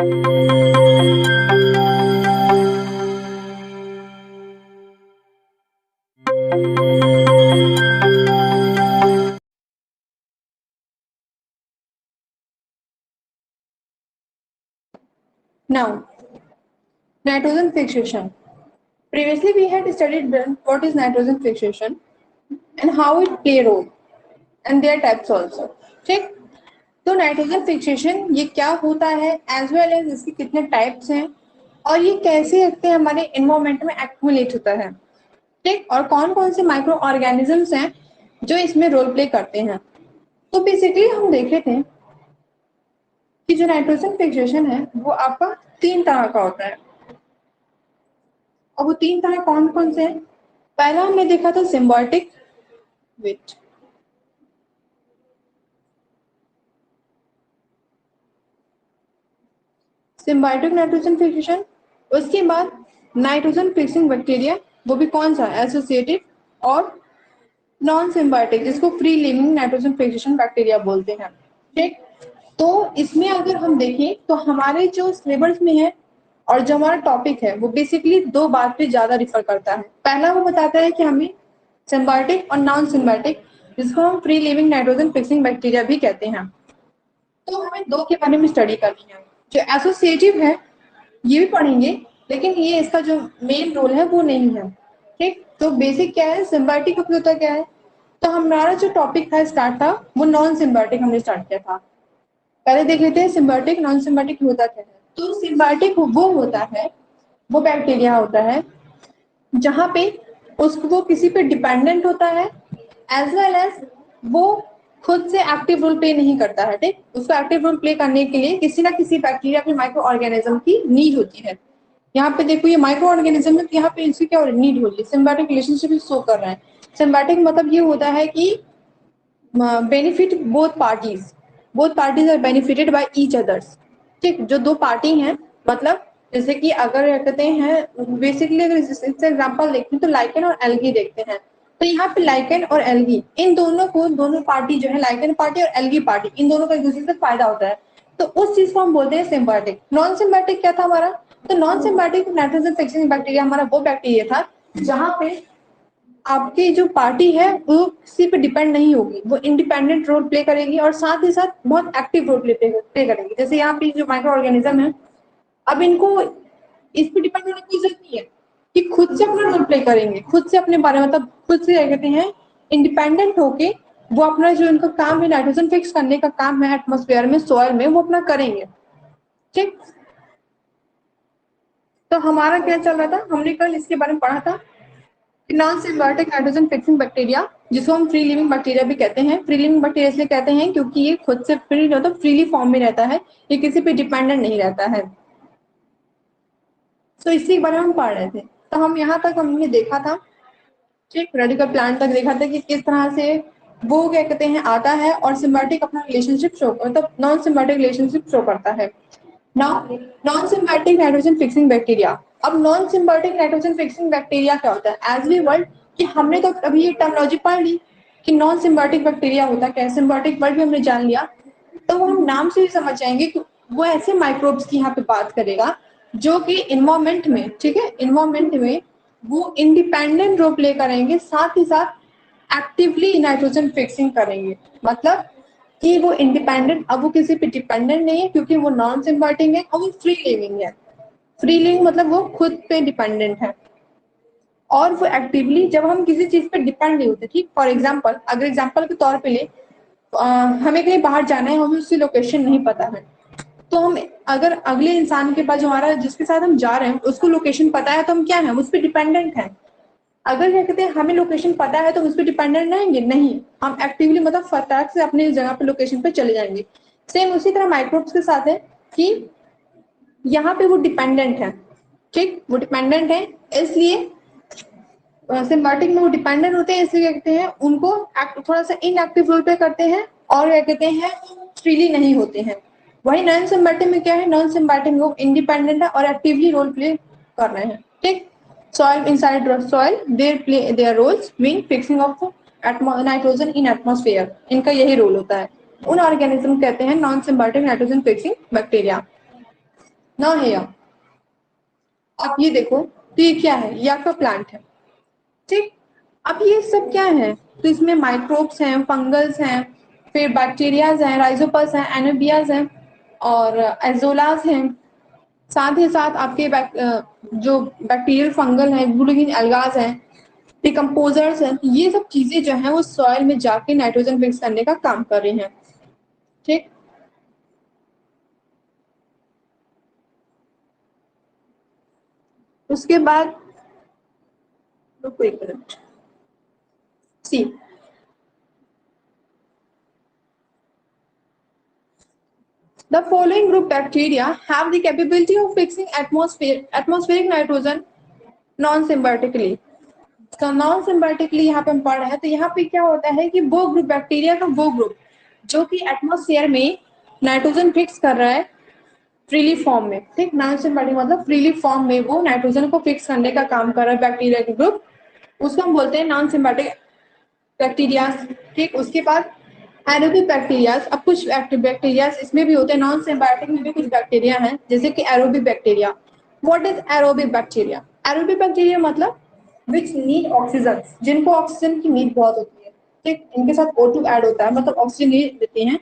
Now, nitrogen fixation. Previously, we had studied what is nitrogen fixation and how it play a role and their types also. ठीक, तो nitrogen fixation ये क्या होता है as well as इसके कितने types हैं और ये कैसे रखते हैं हमारे एनवायरमेंट में एक्यूमुलेट होता है, ठीक, और कौन कौन से माइक्रो ऑर्गेनिजम्स हैं जो इसमें रोल प्ले करते हैं। तो बेसिकली हम देखे थे कि जो नाइट्रोजन फिक्सेशन है वो आपका 3 तरह का होता है और वो 3 तरह कौन कौन से हैं। पहला हमने देखा था सिम्बायोटिक विच सिम्बायोटिक नाइट्रोजन फिक्सेशन, उसके बाद नाइट्रोजन फिक्सिंग बैक्टीरिया, वो भी कौन सा एसोसिएटिव, और नॉन सिम्बायोटिक जिसको free living nitrogen fixation bacteria बोलते हैं। ठीक, तो इसमें अगर हम देखें तो हमारे जो सिलेबस में है और जो हमारा टॉपिक है वो बेसिकली 2 बात पे ज्यादा रिफर करता है। पहला वो बताता है कि हमें सिम्बायोटिक और नॉन सिम्बायोटिक जिसको हम free living nitrogen fixing bacteria भी कहते हैं, तो हमें 2 के बारे में स्टडी करनी है। जो एसोसिएटिव है ये भी पढ़ेंगे लेकिन ये इसका जो मेन रोल है वो नहीं है। ठीक, तो बेसिक क्या है, सिम्बायोटिक होता क्या है, तो हमारा जो टॉपिक था स्टार्ट था वो नॉन सिम्बायोटिक हमने स्टार्ट किया था। पहले देख लेते हैं सिम्बायोटिक नॉन सिम्बायोटिक होता क्या है। तो सिम्बायोटिक वो होता है, वो बैक्टीरिया होता है जहां पे उसको वो किसी पे डिपेंडेंट होता है एज वेल एज वो खुद से एक्टिव रोल प्ले नहीं करता है। ठीक, उसको एक्टिव रोल प्ले करने के लिए किसी ना किसी बैक्टीरिया के माइक्रो ऑर्गेनिज्म की नीड होती है। यहाँ पे देखो ये माइक्रो ऑर्गेनिज्म है, यहाँ पे इसकी क्या नीड हो रही है, सिम्बायोटिक रिलेशनशिप शो कर रहा है। सिम्बायोटिक मतलब ये होता है कि benefit both parties are benefited by each others. ठीक, जो 2 पार्टी हैं, मतलब जैसे कि अगर कहते हैं बेसिकली अगर इससे एग्जांपल देखते हैं तो लाइकेन और एल्गी देखते हैं, तो यहाँ पे लाइकेन और एल्गी इन दोनों को, दोनों पार्टी जो है लाइकेन पार्टी और एल्गी पार्टी, इन दोनों का एक दूसरे से फायदा होता है, तो उस चीज को हम बोलते हैं सिम्बायोटिक। नॉन सिम्बायोटिक क्या था हमारा, तो non symbiotic nitrogen fixing bacteria हमारा वो बैक्टीरिया था जहां पे आपकी जो पार्टी है वो किसी पे डिपेंड नहीं होगी, वो इंडिपेंडेंट रोल प्ले करेगी और साथ ही साथ बहुत एक्टिव रोल प्ले करेगी। जैसे यहाँ पे जो माइक्रो ऑर्गेनिज्म है, अब इनको इस पे डिपेंड होने की जरूरत नहीं है कि खुद से अपना रोल प्ले करेंगे, खुद से अपने बारे में, मतलब खुद से कहते हैं इंडिपेंडेंट होके वो अपना जो इनका काम है नाइट्रोजन फिक्स करने का काम है एटमोस्फेयर में, सॉइल में, वो अपना करेंगे। ठीक, तो हमारा क्या चल रहा था, हमने कल इसके बारे में पढ़ा था non symbiotic nitrogen fixing bacteria जिसको हम फ्री लिविंग बैक्टीरिया भी कहते हैं। फ्री लिविंग बैक्टीरिया इसलिए कहते हैं क्योंकि ये खुद से फ्री मतलब फ्रीली फॉर्म में रहता है, ये किसी पे डिपेंडेंट नहीं रहता है। तो इसी के बारे में हम पढ़ रहे थे, तो हम यहाँ तक हमने देखा था, ठीक, रेडिकल प्लांट तक देखा था कि किस तरह से वो क्या कहते हैं आता है और सिम्बायोटिक अपना रिलेशनशिप शो, मतलब नॉन सिम्बायोटिक रिलेशनशिप शो करता है। Now non symbiotic nitrogen fixing bacteria. अब non symbiotic nitrogen fixing bacteria क्या होता है, एज वी वर्ड कि हमने तो अभी ये टर्मिनोलॉजी पढ़ ली कि नॉन सिम्बायोटिक बैक्टीरिया होता है क्या, सिम्बायोटिक वर्ड भी हमने जान लिया, तो हम नाम से ही समझ जाएंगे कि वो ऐसे माइक्रोब्स की यहाँ पे बात करेगा जो कि इन्वायरमेंट में, ठीक है, इन्वायरमेंट में वो इंडिपेंडेंट रोल प्ले करेंगे, साथ ही साथ एक्टिवली नाइट्रोजन फिक्सिंग करेंगे। मतलब कि वो इंडिपेंडेंट, अब वो किसी पे डिपेंडेंट नहीं है क्योंकि वो नॉन सिम्बायोटिक है और वो फ्री लिविंग है। फ्री लिविंग मतलब वो खुद पे डिपेंडेंट है और वो एक्टिवली, जब हम किसी चीज पे डिपेंड नहीं होते, ठीक, फॉर एग्जाम्पल अगर एग्जाम्पल के तौर पे ले, हमें कहीं बाहर जाना है, हमें उसकी लोकेशन नहीं पता है, तो हम अगर अगले इंसान के पास जो हमारा जिसके साथ हम जा रहे हैं उसको लोकेशन पता है तो हम क्या है, उस पर डिपेंडेंट है। अगर क्या कहते हैं हमें लोकेशन पता है तो उस पर डिपेंडेंट रहेंगे नहीं, हम एक्टिवली मतलब फटाक से अपनी जगह पे लोकेशन पे चले जाएंगे। सेम उसी तरह माइक्रोब्स के साथ है कि यहाँ पे वो डिपेंडेंट है, ठीक, वो डिपेंडेंट है, इसलिए सिम्बायोटिक में वो डिपेंडेंट होते हैं, इसलिए कहते हैं उनको थोड़ा सा इनएक्टिव रोल प्ले करते हैं और क्या कहते हैं फ्रीली नहीं होते हैं। वही नॉन सिम्बायोटिक में क्या है, नॉन सिम्बायोटिक लोग इंडिपेंडेंट है और एक्टिवली रोल प्ले कर रहे हैं। ठीक, soil inside soil they play their roles mean fixing of nitrogen in atmosphere, इनका यही रोल होता है। उन ऑर्गेनिज्म कहते हैं non symbiotic nitrogen fixing bacteria. ना हेयर। आप ये देखो, तो ये क्या है, ये आपका प्लांट है, ठीक। अब ये सब क्या है, तो इसमें माइक्रोब्स हैं, फंगल्स हैं, फिर बैक्टीरियाज हैं, राइजोपस हैं, एनोबियाज हैं और एजोलास हैं। साथ ही साथ आपके जो बैक्टीरियल फंगल हैं, ग्लूगिन एल्गाज हैं, डिकम्पोजर्स हैं। ये सब चीजें जो हैं वो सॉइल में जाके नाइट्रोजन फिक्स करने का काम कर रही हैं, ठीक। उसके बाद रुको एक minute, see the following group bacteria have the capability of fixing atmospheric nitrogen non-symbiotically। इसका नॉन सिम्बायोटिकली यहाँ पे हम पढ़ रहे हैं, तो यहाँ पे क्या होता है कि वो ग्रुप बैक्टीरिया का वो ग्रुप जो कि एटमॉस्फेयर में नाइट्रोजन फिक्स कर रहा है फ्रीली फॉर्म में, ठीक। नॉन सिम्बायोटिक मतलब फ्रीली फॉर्म में वो नाइट्रोजन को फिक्स करने का काम कर रहा है बैक्टीरिया के ग्रुप, उसको हम बोलते हैं नॉन सिम्बायोटिक बैक्टीरिया, ठीक। उसके बाद एरोबिक बैक्टीरियाज। अब कुछ बैक्टीरियाज इसमें भी होते हैं, नॉन सिम्बायोटिक में भी कुछ बैक्टीरिया हैं जैसे कि aerobic bacteria. What is aerobic bacteria? Aerobic bacteria मतलब विच नीड ऑक्सीजन, जिनको ऑक्सीजन की नीड बहुत होती है, ठीक। इनके साथ O2 ऐड होता है, मतलब ऑक्सीजन ये देते हैं।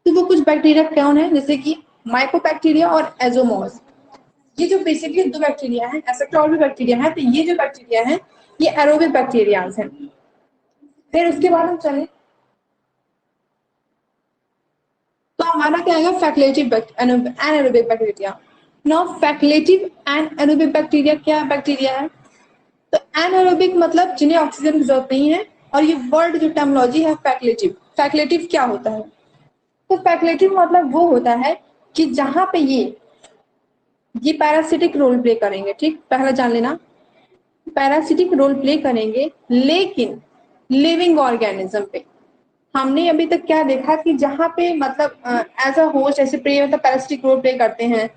तो वो कुछ बैक्टीरिया कौन है, जैसे कि माइकोबैक्टीरिया और एजोमोस। ये जो बेसिकली दो बैक्टीरिया हैं, ऐसा तो और भी बैक्टीरिया है, तो ये जो बैक्टीरिया है ये एरोबिक बैक्टीरियाज हैं। फिर उसके बाद हम चले तो हमारा क्या आएगा, facultative anaerobic bacteria. Now facultative and anaerobic bacteria क्या बैक्टीरिया है? तो एनारोबिक मतलब जिन्हें ऑक्सीजन की जरूरत नहीं है, और ये वर्ड जो टर्मिनोलॉजी है फैकुलेटिव। फैकुलेटिव क्या होता है? तो फैकुलेटिव मतलब वो होता है कि जहां पे ये पैरासिटिक रोल प्ले करेंगे, ठीक। पहला जान लेना, पैरासिटिक रोल प्ले करेंगे लेकिन लिविंग ऑर्गेनिज्म पे। हमने अभी तक क्या देखा कि जहां पे मतलब एज अ होस्ट ऐसे प्रे मतलब पैरासिटिक रोल प्ले करते हैं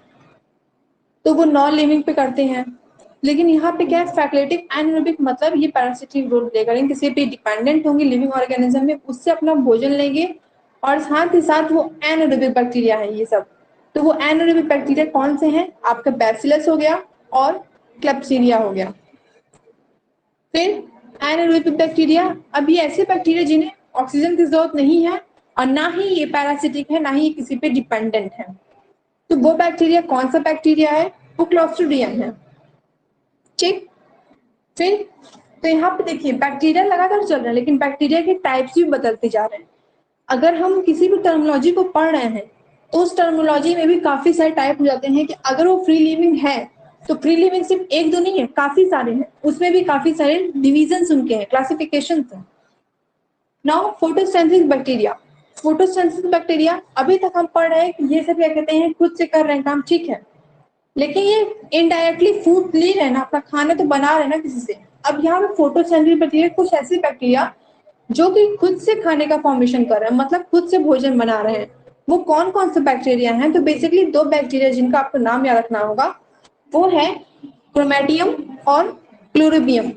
तो वो नॉन लिविंग पे करते हैं, लेकिन यहाँ पे क्या है, फैकुलेटिव एनारोबिक मतलब ये पैरासिटिक रोल प्ले करेंगे, किसी पे डिपेंडेंट होंगे लिविंग ऑर्गेनिज्म में, उससे अपना भोजन लेंगे, और साथ ही साथ वो एनारोबिक बैक्टीरिया है ये सब। तो वो एनारोबिक बैक्टीरिया कौन से हैं? आपका बैसिलस हो गया और क्लेप्सिडिया हो गया। फिर एनारोबिक बैक्टीरिया, अब ये ऐसे बैक्टीरिया जिन्हें ऑक्सीजन की जरूरत नहीं है और ना ही ये पैरासिटिक है, ना ही ये किसी पे डिपेंडेंट है। तो वो बैक्टीरिया कौन सा बैक्टीरिया है? वो क्लोस्ट्रीडियम है, ठीक। फिर तो यहाँ पे देखिए बैक्टीरिया लगातार चल रहा है, लेकिन बैक्टीरिया के टाइप्स भी बदलते जा रहे हैं। अगर हम किसी भी टर्मिनोलॉजी को पढ़ रहे हैं तो उस टर्मिनोलॉजी में भी काफी सारे टाइप हो जाते हैं कि अगर वो फ्री लिविंग है तो फ्री लिविंग सिर्फ एक दो नहीं है, काफी सारे हैं, उसमें भी काफी सारे डिविजन उनके हैं, क्लासिफिकेशन हैं। Now photosynthesis bacteria. Photosynthesis bacteria अभी तक हम पढ़ रहे हैं कि ये सब क्या कहते हैं, खुद से कर रहे हैं काम, ठीक है, लेकिन ये इनडायरेक्टली फूड ले रहे हैं ना, अपना खाना तो बना रहे हैं ना किसी से। अब यहाँ पे फोटोसिंथेसिस बैक्टीरिया कुछ ऐसे बैक्टीरिया जो कि खुद से खाने का फॉर्मेशन कर रहे हैं, मतलब खुद से भोजन बना रहे हैं। वो कौन कौन से बैक्टीरिया हैं? तो बेसिकली दो बैक्टीरिया जिनका आपको नाम याद रखना होगा, वो है क्रोमेटियम और क्लोरोबियम,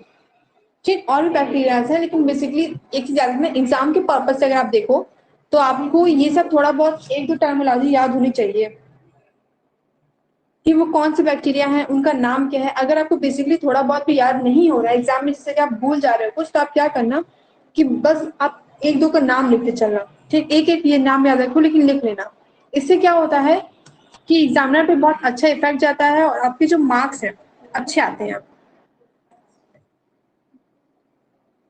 ठीक। और भी बैक्टीरियाज हैं, लेकिन बेसिकली एक चीज याद रखना, एग्जाम के पर्पज से अगर आप देखो तो आपको ये सब थोड़ा बहुत एक दो टर्मिनोलॉजी याद होनी चाहिए कि वो कौन से बैक्टीरिया हैं, उनका नाम क्या है। अगर आपको बेसिकली थोड़ा बहुत भी याद नहीं हो रहा है एग्जाम में, जैसे कि आप भूल जा रहे हो कुछ, तो आप क्या करना कि बस आप एक दो का नाम लिखते चलना, ठीक। एक एक ये नाम याद रखो लेकिन लिख लेना। इससे क्या होता है कि एग्जामिनर पे बहुत अच्छा इफेक्ट जाता है और आपके जो मार्क्स हैं अच्छे आते हैं।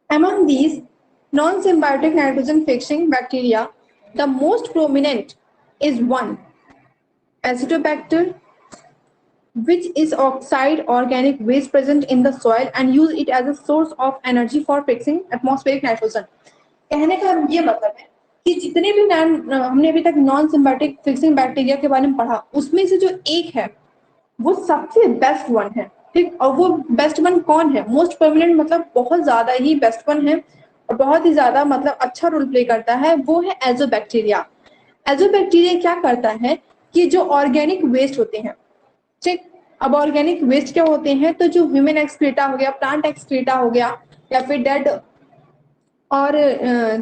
Among these non-symbiotic nitrogen fixing bacteria, the most prominent is one, Acetobacter, which is oxide organic waste present in the soil and use it as a source of energy for fixing atmospheric nitrogen। कहने का ये मतलब है कि जितने भी हमने अभी तक नॉन सिम्बायोटिक फिक्सिंग बैक्टीरिया के बारे में पढ़ा, उसमें से जो एक है वो सबसे बेस्ट वन है, ठीक। और वो बेस्ट वन कौन है? मोस्ट परमानेंट मतलब बहुत ज्यादा ही बेस्ट वन है और बहुत ही ज्यादा मतलब अच्छा रोल प्ले करता है, वो है एजोबैक्टीरिया। एजोबैक्टीरिया क्या करता है कि जो ऑर्गेनिक वेस्ट होते हैं, ठीक। अब ऑर्गेनिक वेस्ट क्या होते हैं? तो जो ह्यूमन एक्सक्रीटा हो गया, प्लांट एक्सक्रीटा हो गया, या फिर डेड और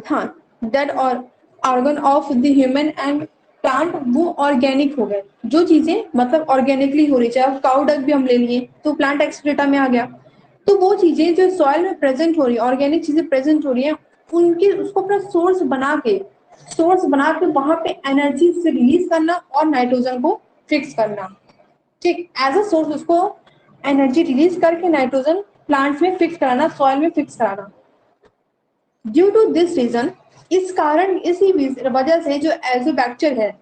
हाँ डेड और organ of the human and plant वो ऑर्गेनिक हो गए, जो चीजें मतलब ऑर्गेनिकली हो रही, चाहे काउ डक भी हम ले लिए तो प्लांट एक्सक्रीटा में आ गया। तो वो चीजें जो सॉइल में प्रेजेंट हो रही है, ऑर्गेनिक चीजें प्रेजेंट हो रही है, उनकी उसको अपना सोर्स बना के वहां पे एनर्जी से रिलीज करना और नाइट्रोजन को फिक्स करना। ठीक, एज अ सोर्स उसको एनर्जी रिलीज करके नाइट्रोजन प्लांट्स में फिक्स कराना, सॉइल में फिक्स कराना। ड्यू टू दिस रीजन, इस कारण इसी वजह से जो एजोबैक्टर है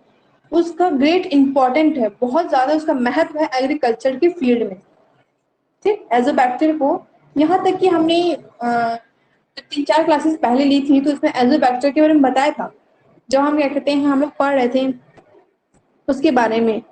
उसका ग्रेट इंपॉर्टेंट है, बहुत ज्यादा उसका महत्व है एग्रीकल्चर के फील्ड में। ठीक, एजोबैक्टर को यहाँ तक कि हमने 3-4 क्लासेस पहले ली थी तो उसमें एजोबैक्टर के बारे में बताया था, जब हम क्या कहते हैं हम लोग पढ़ रहे थे उसके बारे में,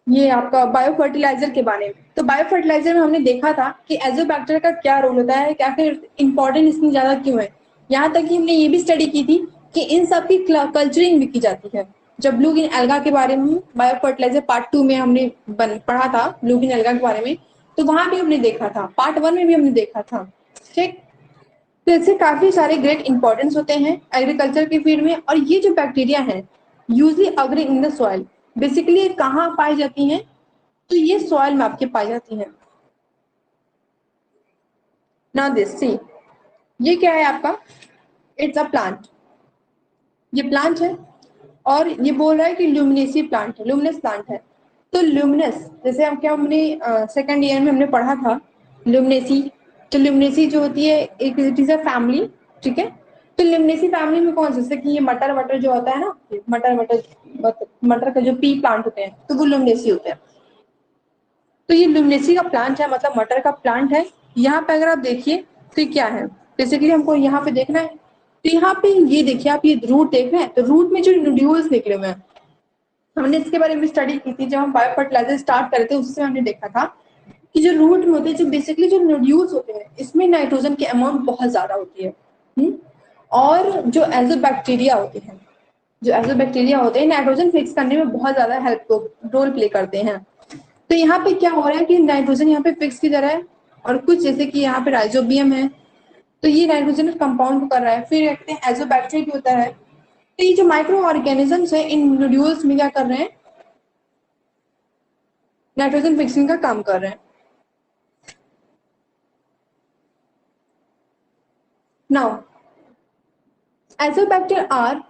ये आपका बायो फर्टिलाइजर के बारे में। तो बायो फर्टिलाइजर में हमने देखा था कि एजोबैक्टर का क्या रोल होता है, क्या फिर इंपॉर्टेंट इसमें ज्यादा क्यों है। यहाँ तक कि हमने ये भी स्टडी की थी कि इन सब की कल्चरिंग भी की जाती है। जब ब्लू ग्रीन एल्गा के बारे में बायो फर्टिलाइजर पार्ट 2 में हमने पढ़ा था ब्लू ग्रीन एल्गा के बारे में, तो वहां भी हमने देखा था, पार्ट 1 में भी हमने देखा था। ठीक, तो इससे काफी सारे ग्रेट इंपॉर्टेंस होते हैं एग्रीकल्चर के फील्ड में। और ये जो बैक्टीरिया है usually agree in the soil, basically कहाँ पाई जाती हैं, तो ये सॉइल में आपके पाई जाती हैं। ना दिस सी, ये क्या है आपका, इट्स अ प्लांट, ये प्लांट है और ये बोल रहा है कि ल्यूमिनेसी प्लांट है, ल्यूमिनस प्लांट है। तो ल्यूमिनस जैसे हम क्या हमने सेकंड ईयर में हमने पढ़ा था ल्यूमिनेसी। तो ल्यूमिनेसी जो होती है एक इट इज अ फैमिली। ठीक है, तो ल्यूमिनेसी फैमिली में कौन, जैसे कि ये मटर वटर जो होता है ना, मटर का जो पी प्लांट होते हैं तो वो ल्यूमिनेसी होते हैं। तो ये ल्यूमिनेसी का प्लांट है, मतलब मटर का प्लांट है। यहाँ पे अगर आप देखिए तो ये क्या है, बेसिकली हमको यहाँ पे देखना है। तो यहाँ पे ये देखिए आप, ये रूट देख रहे हैं, तो रूट में जो नोड्यूल्स निकले हुए हैं, हमने इसके बारे में स्टडी की थी जब हम बायो फर्टिलाइजर स्टार्ट करे थे, उससे हमने देखा था कि जो रूट में होते हैं, जो बेसिकली जो नोड्यूल्स होते हैं, इसमें नाइट्रोजन की अमाउंट बहुत ज्यादा होती है। और जो एजोबैक्टीरिया होते हैं, नाइट्रोजन फिक्स करने में बहुत ज्यादा हेल्प रोल प्ले करते हैं। तो यहाँ पे क्या हो रहा है कि नाइट्रोजन यहाँ पे फिक्स की जा रहा है, और कुछ जैसे कि यहाँ पे राइजोबियम है, तो ये नाइट्रोजन कंपाउंड को कर रहा है। फिर रखते हैं एजोबैक्टीरिया होता है, तो ये जो माइक्रो ऑर्गेनिजम्स है इन नोड्यूल्स में क्या कर रहे हैं, नाइट्रोजन फिक्सिंग का काम कर रहे हैं। Now azotobacter are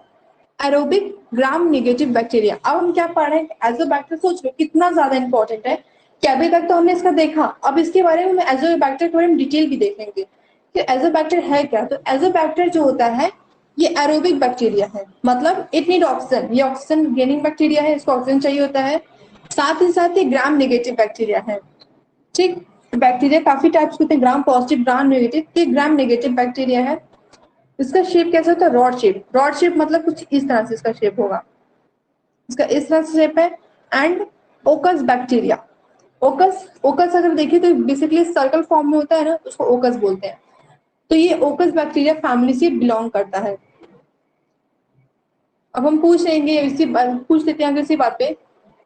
aerobic gram negative bacteria. अब हम क्या पढ़ रहे हैं, एजोबैक्टर, सोच लो कितना ज्यादा इंपॉर्टेंट है कि अभी तक तो हमने इसका देखा, अब इसके बारे में हम एजोबैक्टर के बारे में डिटेल भी देखेंगे कि एजोबैक्टर है क्या। तो एजोबैक्टर जो होता है ये एरोबिक बैक्टीरिया है, मतलब इट नीड ऑक्सीजन, ये ऑक्सीजन गेनिंग बैक्टीरिया है, इसको ऑक्सीजन चाहिए होता है। साथ ही साथ ये ग्राम नेगेटिव बैक्टीरिया है। ठीक, बैक्टीरिया काफी टाइप्स के होते हैं, ग्राम पॉजिटिव ग्राम नेगेटिव, ये ग्राम नेगेटिव बैक्टीरिया है। इसका शेप कैसा होता है, रॉड शेप, रॉड शेप मतलब कुछ इस तरह से इसका शेप होगा, इसका इस तरह से शेप है। एंड ओकस बैक्टीरिया, ओकस ओकस अगर देखिए तो बेसिकली सर्कल फॉर्म में होता है ना, उसको ओकस बोलते हैं। तो ये ओकस बैक्टीरिया फैमिली से बिलोंग करता है। अब हम पूछ लेते हैं अगर इसी बात पे,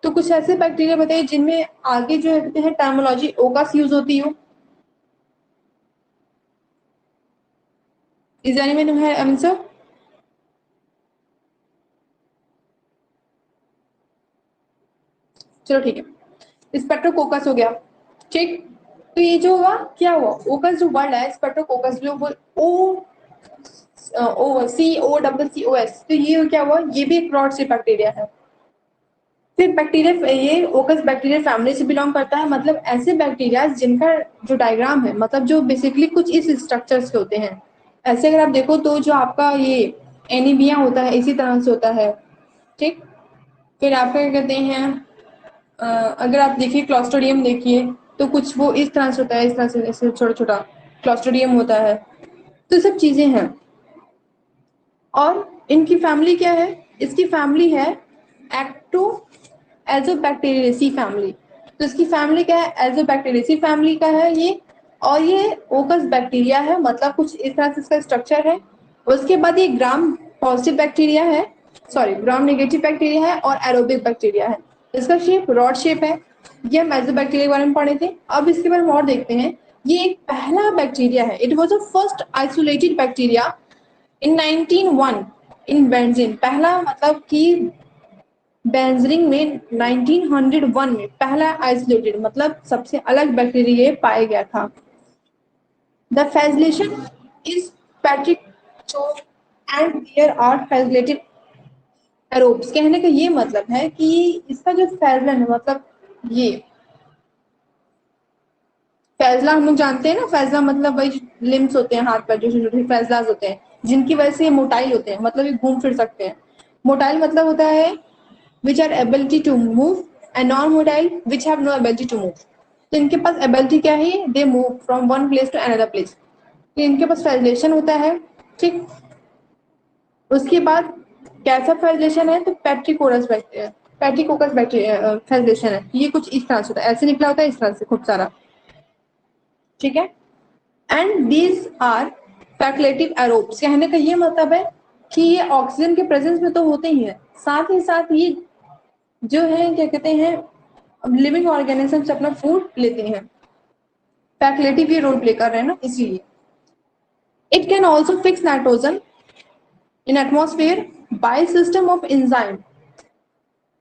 तो कुछ ऐसे बैक्टीरिया बताइए जिनमें आगे जो कहते हैं टर्मोलॉजी ओकस यूज होती हो। इज एनीवन है आंसर? चलो ठीक है, स्पेक्ट्रोकोकस हो गया। ठीक, तो ये जो हुआ क्या हुआ, ओकस जो वर्ड है स्पेक्ट्रोकोकस जो वो ओ सी O double C O S, तो ये क्या हुआ, ये भी एक ब्रॉड से बैक्टीरिया है। फिर बैक्टीरिया, ये ओकस बैक्टीरिया फैमिली से बिलोंग करता है, मतलब ऐसे बैक्टीरिया जिनका जो डायग्राम है, मतलब जो बेसिकली कुछ इस स्ट्रक्चर्स के होते हैं। ऐसे अगर आप देखो तो जो आपका ये एनीमिया होता है इसी तरह से होता है। ठीक, फिर आपका क्या कहते हैं, अगर आप देखिए क्लॉस्ट्रिडियम देखिए, तो कुछ वो इस तरह से होता है, इस तरह से ऐसे छोटा छोटा क्लॉस्ट्रिडियम होता है। तो सब चीजें हैं। और इनकी फैमिली क्या है, इसकी फैमिली है एक्टो एजोबैक्टीरियसी फैमिली। तो इसकी फैमिली क्या है, एजोबैक्टीरियसी फैमिली का है ये। और ये ओकस बैक्टीरिया है, मतलब कुछ इस तरह से इसका स्ट्रक्चर है। उसके बाद ये ग्राम पॉजिटिव बैक्टीरिया है, सॉरी ग्राम नेगेटिव बैक्टीरिया है, और एरोबिक बैक्टीरिया है। इसका शेप रॉड शेप है। ये हम एजोबैक्टीरिया के बारे में पढ़े थे। अब इसके बारे में और देखते हैं। ये एक पहला बैक्टीरिया है, it was a first isolated bacteria in 1901 in benzene. पहला मतलब कि बेंजरिंग में 1901 में पहला आइसोलेटेड मतलब सबसे अलग बैक्टीरिया पाया गया था। The flagellation is peritrichous and there are flagellated aerobes. कहने का ये मतलब है कि इसका जो फ्लैगेलन है मतलब ये फैजला हम लोग जानते हैं ना, फैजला मतलब वही लिम्स होते हैं हाथ पैर जो छोटे छोटे फैजलाज होते हैं जिनकी वजह से ये मोटाइल होते हैं, मतलब ये घूम फिर सकते हैं। मोटाइल मतलब होता है which are ability to move and non motile which have no ability to move. तो इनके पास एबिलिटी क्या है, they move from one place to another place. तो इनके पास फैजलेशन होता है, ठीक। उसके बाद कैसा फैजलेशन है, तो पैट्रिकोकस फैजलेशन है। ये कुछ इस तरह से होता है, ऐसे निकला होता है इस तरह से खूब सारा, ठीक है। And these are facultative aerobes. कहने का ये मतलब है कि ये ऑक्सीजन के प्रेजेंस में तो होते ही है, साथ ही साथ ये जो है क्या कहते हैं लिविंग ऑर्गेनिज्म से अपना फूड लेते हैं। फैकल्टेटिव ये रोल प्ले कर रहे हैं ना, इसीलिए। It can also fix nitrogen in atmosphere by system of enzyme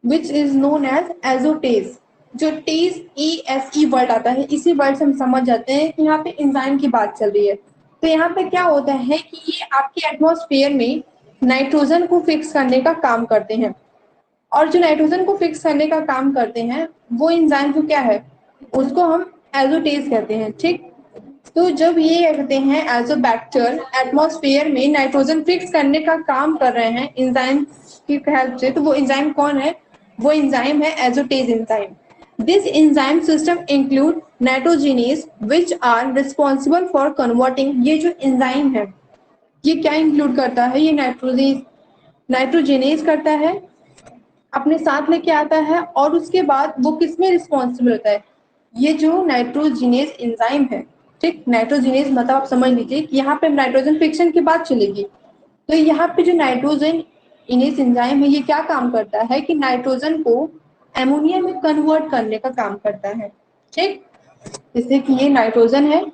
which is known as azotase. जो टेज ESE वर्ड आता है, इसी वर्ड से हम समझ जाते हैं कि यहाँ पे एंजाइम की बात चल रही है। तो यहाँ पे क्या होता है कि ये आपके एटमॉस्फेयर में नाइट्रोजन को फिक्स करने का काम करते हैं, और जो नाइट्रोजन को फिक्स करने का काम करते हैं वो एंजाइम जो क्या है उसको हम एजोटेज कहते हैं, ठीक। तो जब ये कहते हैं एजोबैक्टर एटमॉस्फेयर में नाइट्रोजन फिक्स करने का काम कर रहे हैं एंजाइम की हेल्प से, तो वो एंजाइम कौन है, वो एंजाइम है azotase enzyme. This enzyme system include nitrogenase which are responsible for converting. ये जो एंजाइम है ये क्या इंक्लूड करता है, ये नाइट्रोजिनेज करता है, अपने साथ लेके आता है, और उसके बाद वो किसमें रिस्पॉन्सिबल होता है, ये जो नाइट्रोजिनेज एंजाइम है, ठीक। नाइट्रोजिनेज मतलब आप समझ लीजिए कि यहाँ पे नाइट्रोजन फिक्शन की बात चलेगी। तो यहाँ पे जो नाइट्रोजन इनेज एंजाइम है ये क्या काम करता है कि नाइट्रोजन को एमोनिया में कन्वर्ट करने का काम करता है, ठीक। जैसे कि ये नाइट्रोजन है,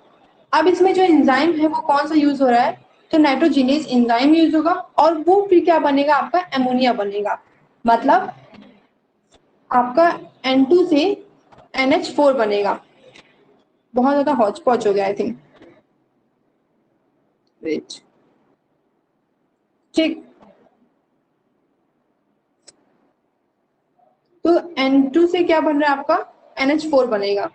अब इसमें जो एंजाइम है वो कौन सा यूज हो रहा है, तो नाइट्रोजिनेज एंजाइम यूज होगा, और वो फिर क्या बनेगा, आपका एमोनिया बनेगा। मतलब आपका N2 से NH4 बनेगा। बहुत ज्यादा हौच पौच हो गया आई थिंक, वेट, ठीक। तो N2 से क्या बन रहा है आपका NH4 बनेगा,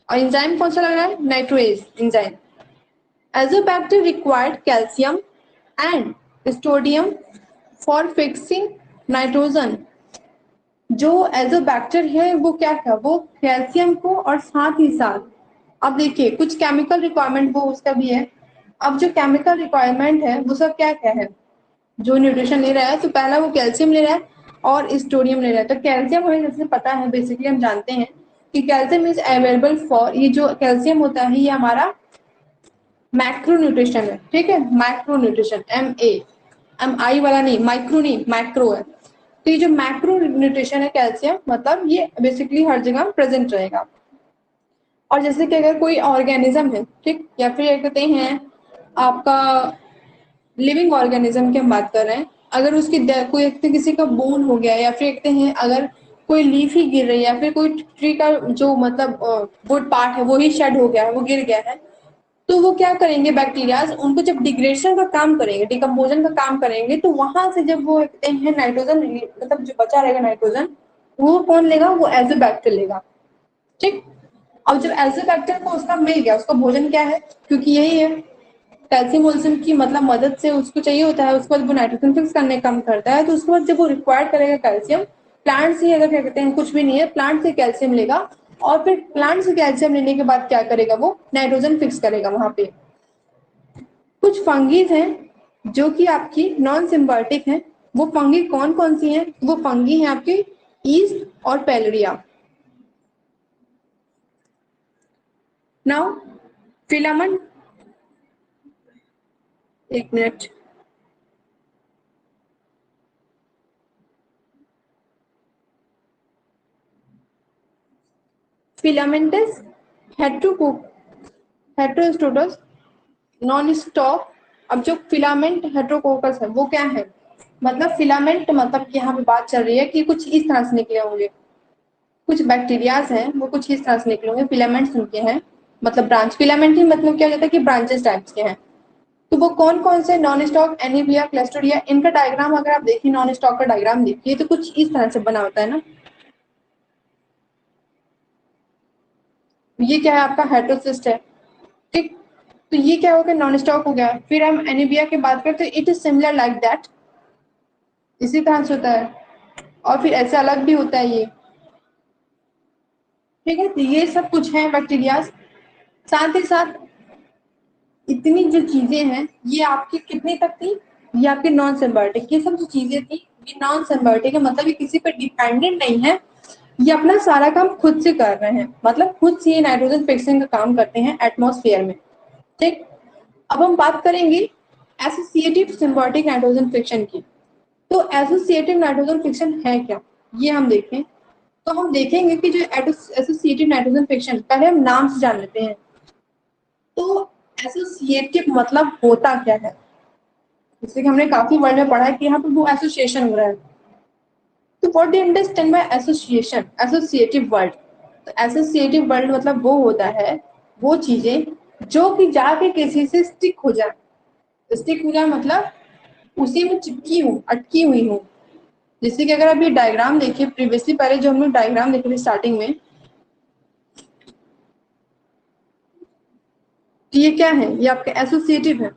और एंजाइम कौन सा लग रहा है, nitrogenase enzyme. Azotobacter required calcium and sodium for fixing nitrogen. जो एजोबैक्टर है वो क्या था, वो कैल्शियम को और साथ ही साथ, अब देखिए कुछ केमिकल रिक्वायरमेंट वो उसका भी है। अब जो केमिकल रिक्वायरमेंट है वो सब क्या क्या है, जो न्यूट्रिशन ले रहा है तो पहला वो कैल्शियम ले रहा है और स्टोडियम ले रहा है। तो कैल्शियम हमें जैसे पता है, बेसिकली हम जानते हैं कि कैल्शियम इज अवेलेबल फॉर, ये जो कैल्शियम होता है ये हमारा मैक्रो न्यूट्रिशन है, ठीक है। माइक्रो न्यूट्रिशन MI वाला नहीं, माइक्रो नहीं, मैक्रो है। तो ये जो मैक्रो न्यूट्रिशन है कैल्शियम, मतलब ये बेसिकली हर जगह प्रेजेंट रहेगा। और जैसे कि अगर कोई ऑर्गेनिज्म है, ठीक, या फिर कहते हैं आपका लिविंग ऑर्गेनिज्म की हम बात कर रहे हैं, अगर उसकी कोई किसी का बोन हो गया, या फिर कहते हैं अगर कोई लीफ ही गिर रही है, या फिर कोई ट्री का जो मतलब वुड पार्ट है वो ही शेड हो गया है, वो गिर गया है, तो वो क्या करेंगे बैक्टीरियाज, उनको जब डिग्रेडेशन का काम करेंगे, डिकम्पोजन का काम करेंगे, तो वहां से जब वो कहते हैं नाइट्रोजन मतलब जो बचा रहेगा नाइट्रोजन, वो कौन लेगा, वो एजोबैक्टर लेगा, ठीक। अब जब एजोबैक्टर को उसका मिल गया, उसका भोजन क्या है, क्योंकि यही है कैल्शियम वोल्शियम की मतलब मदद से उसको चाहिए होता है, उसके बाद वो नाइट्रोजन फिक्स करने का काम करता है। तो उसके बाद जब वो रिक्वायर्ड करेगा कैल्शियम, प्लांट से, अगर क्या कहते हैं कुछ भी नहीं है, प्लांट से कैल्शियम लेगा, और फिर प्लांट से कैल्शियम लेने के बाद क्या करेगा, वो नाइट्रोजन फिक्स करेगा वहां पे। कुछ फंगीज हैं जो कि आपकी नॉन सिम्बायोटिक हैं। वो फंगी कौन कौन सी हैं, वो फंगी हैं आपकी ईस्ट और पैलेरिया। नाउ फिलामेंट, एक मिनट, फिलामेंटस हेट्रोस्टोटस नॉन स्टॉप। अब जो फिलामेंट हेट्रोकोकस है वो क्या है, मतलब फिलामेंट, मतलब कि यहाँ पे बात चल रही है कि कुछ इस तरह से निकले होंगे, कुछ बैक्टीरियाज हैं वो कुछ इस तरह से निकले होंगे, फिलामेंट्स उनके हैं, मतलब ब्रांच। फिलामेंट ही मतलब क्या हो जाता है कि ब्रांचेस टाइप्स के हैं। तो वो कौन कौन से, नॉन स्टॉक, एनीबिया, क्लस्टोडिया, इनका डायग्राम अगर आप देखिए, नॉन स्टॉक का डायग्राम देखिए तो कुछ इस तरह से बना होता है ना। ये क्या है आपका हेटेरोसिस्ट है, ठीक। तो ये क्या हो गया, नॉन स्टॉक हो गया। फिर हम एनीबिया की बात करते हैं, it is similar like that, इसी तरह से होता है। और फिर ऐसे अलग भी होता है ये, ठीक है। तो ये सब कुछ है बैक्टीरिया। साथ ही साथ इतनी जो चीजें हैं ये आपकी कितनी तक थी, ये आपके नॉन सिम्बायोटिक, ये सब जो चीजें थी ये नॉन सिम्बायोटिक है, मतलब ये किसी पर डिपेंडेंट नहीं है, ये अपना सारा काम खुद से कर रहे हैं, मतलब खुद से ये नाइट्रोजन फिक्सिंग का काम करते हैं एटमॉस्फेयर में, ठीक। अब हम बात करेंगे एसोसिएटिव सिम्बायोटिक नाइट्रोजन फिक्शन की। तो एसोसिएटिव नाइट्रोजन फिक्शन है क्या, ये हम देखें तो हम देखेंगे कि जो एसोसिएटिव नाइट्रोजन फिक्शन, पहले हम नाम से जान लेते हैं। तो एसोसिएटिव मतलब होता क्या है, जैसे कि हमने काफी वर्ड में पढ़ा है कि यहाँ पे वो एसोसिएशन हो रहा है। तो what do you understand by association, associative word. तो एसोसिएटिव वर्ड मतलब वो होता है, वो चीजें जो कि जाके किसी से स्टिक हो जाए, स्टिक हो जाए मतलब उसी में चिपकी हूँ, अटकी हुई हूँ। जैसे कि अगर आप ये डायग्राम देखिए, प्रीवियसली पहले जो हम लोग डायग्राम देखे थे स्टार्टिंग में, तो ये क्या है, ये आपका एसोसिएटिव है।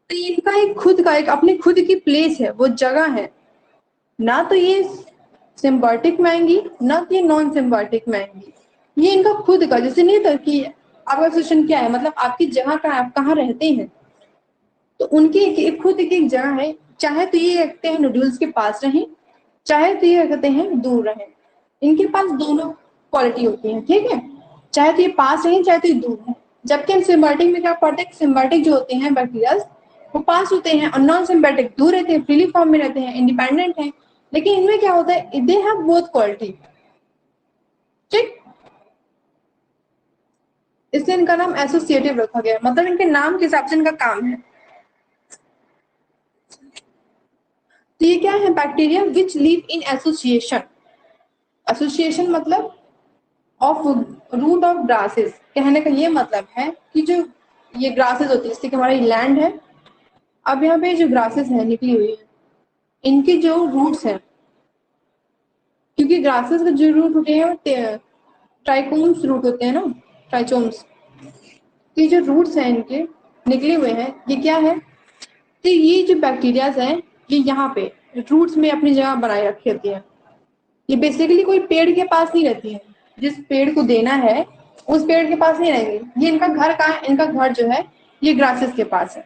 तो इनका एक खुद का, एक अपनी खुद की प्लेस है, वो जगह है ना। तो ये सिम्बायोटिक में आएंगी ना कि नॉन सिम्बायोटिक में आएंगी, ये इनका खुद का, जैसे नहीं था कि आपका क्वेश्चन क्या है, मतलब आपकी जगह का, आप कहाँ रहते हैं, तो उनकी एक खुद की एक जगह है। चाहे तो ये रखते हैं नोड्यूल्स के पास रहें, चाहे तो ये रखते हैं दूर रहें, इनके पास दोनों क्वालिटी होती है, ठीक है। चाहे तो ये पास रहें, चाहे तो ये दूर है। जबकि हम सिम्बायोटिक में क्या पढ़ते हैं, सिम्बायोटिक जो होते हैं बैक्टीरिया वो पास होते हैं, और नॉन सिम्बायोटिक दूर रहते हैं, फ्रीली फॉर्म में रहते हैं, इंडिपेंडेंट हैं। लेकिन इनमें क्या होता है, दे हैव बोथ क्वालिटी, ठीक। इसलिए इनका नाम एसोसिएटिव रखा गया, मतलब इनके नाम के हिसाब से इनका काम है। तो ये क्या है, bacteria which live in association. Association मतलब ऑफ रूट ऑफ ग्रासेस, कहने का ये मतलब है कि जो ये ग्रासेस होती है, जैसे कि हमारी लैंड है, अब यहाँ पे जो ग्रासेस है निकली हुई है, इनके जो रूट्स हैं, क्योंकि ग्रासेस का जो रूट होते हैं ट्राइकोम्स रूट होते हैं ना, ट्राइचोम्स। तो ये जो रूट्स हैं इनके निकले हुए हैं, ये क्या है, तो ये जो बैक्टीरियाज हैं ये यहाँ पे रूट्स में अपनी जगह बनाए रखी होती है। ये बेसिकली कोई पेड़ के पास नहीं रहती है, जिस पेड़ को देना है उस पेड़ के पास नहीं रहेंगे। ये इनका घर कहाँ है, इनका घर जो है ये ग्रासेस के पास है,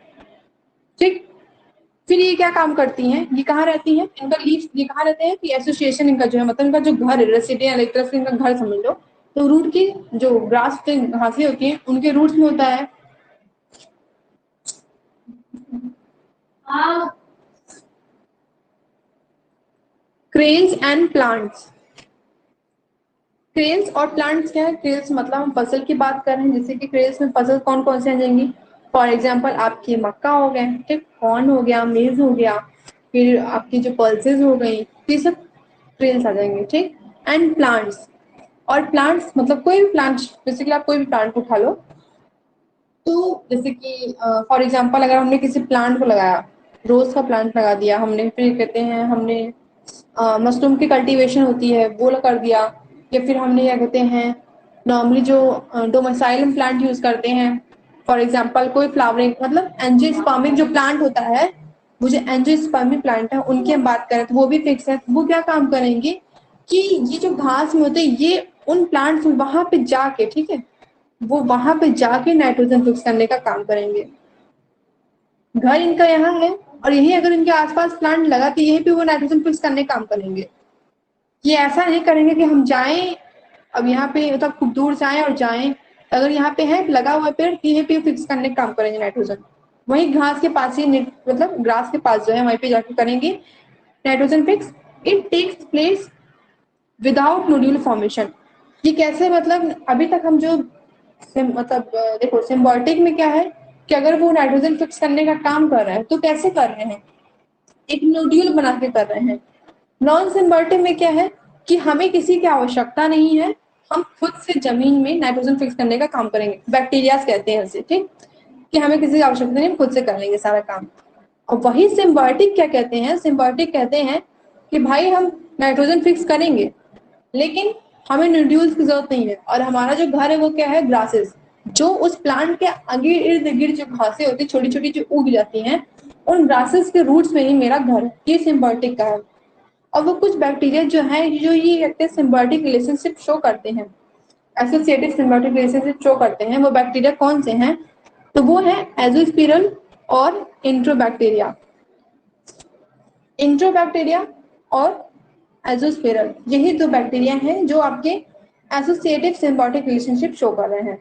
ठीक। फिर ये क्या काम करती हैं, ये कहाँ रहती हैं, इनका लीव्स ये कहाँ रहते हैं कि एसोसिएशन इनका जो है, मतलब इनका जो घर है, रेसिडियन एक तरफ से इनका घर समझ लो। तो रूट की जो ग्रास पे घासें होती हैं उनके रूट्स में होता है। Cranes and plants. क्रेन्स और प्लांट्स क्या है, क्रेन्स मतलब हम फसल की बात कर रहे हैं, जैसे कि क्रेन्स में फसल कौन कौन से आ जाएंगी, फॉर एग्जाम्पल आपकी मक्का हो गए, ठीक, कॉर्न हो गया, मेज हो गया, फिर आपकी जो पल्सेज हो गई, ये सब क्रेन्स आ जाएंगे, ठीक। एंड प्लांट्स, और प्लांट्स मतलब कोई भी प्लांट, बेसिकली आप कोई भी प्लांट को उठा लो, तो जैसे कि फॉर एग्जाम्पल अगर हमने किसी प्लांट को लगाया, रोज का प्लांट लगा दिया हमने, फिर कहते हैं हमने मशरूम की कल्टीवेशन होती है वो कर दिया, या फिर हमने क्या कहते हैं नॉर्मली जो डोमिसाइलम प्लांट यूज करते हैं, फॉर एग्जाम्पल कोई फ्लावरिंग, मतलब एंजियोस्पर्मिक जो प्लांट होता है, वो जो एंजियोस्पर्मिक प्लांट है उनकी हम बात करें तो वो भी फिक्स है। वो क्या काम करेंगे कि ये जो घास में होते हैं ये उन प्लांट्स वहां पे जाके, ठीक है, वो वहां पे जाके नाइट्रोजन फिक्स करने का काम करेंगे। घर इनका यहाँ है, और यही अगर इनके आसपास प्लांट लगा तो यहीं पे वो नाइट्रोजन फिक्स करने का काम करेंगे। ये ऐसा नहीं करेंगे कि हम जाएं, अब यहाँ पे मतलब खूब दूर से आए और जाएं, अगर यहाँ पे है लगा हुआ पेड़ यहीं पे फिक्स करने का काम करेंगे नाइट्रोजन। वहीं घास के पास ही मतलब ग्रास के पास जो है वहीं पे जाके करेंगे nitrogen fix. It takes place without nodule formation. ये कैसे, मतलब अभी तक हम जो मतलब देखो सिम्बायोटिक में क्या है कि अगर वो नाइट्रोजन फिक्स करने का काम कर रहा है तो कैसे कर रहे हैं, एक नोड्यूल बना के कर रहे हैं। नॉन सिम्बायोटिक में क्या है कि हमें किसी की आवश्यकता नहीं है, हम खुद से जमीन में नाइट्रोजन फिक्स करने का काम करेंगे, बैक्टीरियाज कहते हैं उसे, ठीक, कि हमें किसी की आवश्यकता नहीं, हम खुद से कर लेंगे सारा काम। और वही सिम्बायोटिक क्या कहते हैं, सिम्बायोटिक कहते हैं कि भाई हम नाइट्रोजन फिक्स करेंगे लेकिन हमें नोड्यूल्स की जरूरत नहीं है, और हमारा जो घर है वो क्या है, ग्रासेस, जो उस प्लांट के आगे इर्द गिर्द जो घासें होती है छोटी छोटी जो उग जाती हैं, उन ग्रासेस के रूट्स में ही मेरा घर है, ये सिम्बायोटिक का है। और वो कुछ बैक्टीरिया जो है जो ये कहते हैं सिम्बायोटिक रिलेशनशिप शो करते हैं, एसोसिएटिव सिम्बायोटिक रिलेशनशिप शो करते हैं, वो बैक्टीरिया कौन से हैं, तो वो है एजोस्पिरल और इंट्रोबैक्टीरिया। इंट्रोबैक्टीरिया और एजोस्पिरल, यही दो बैक्टीरिया हैं जो आपके एसोसिएटिव सिम्बायोटिक रिलेशनशिप शो कर रहे हैं।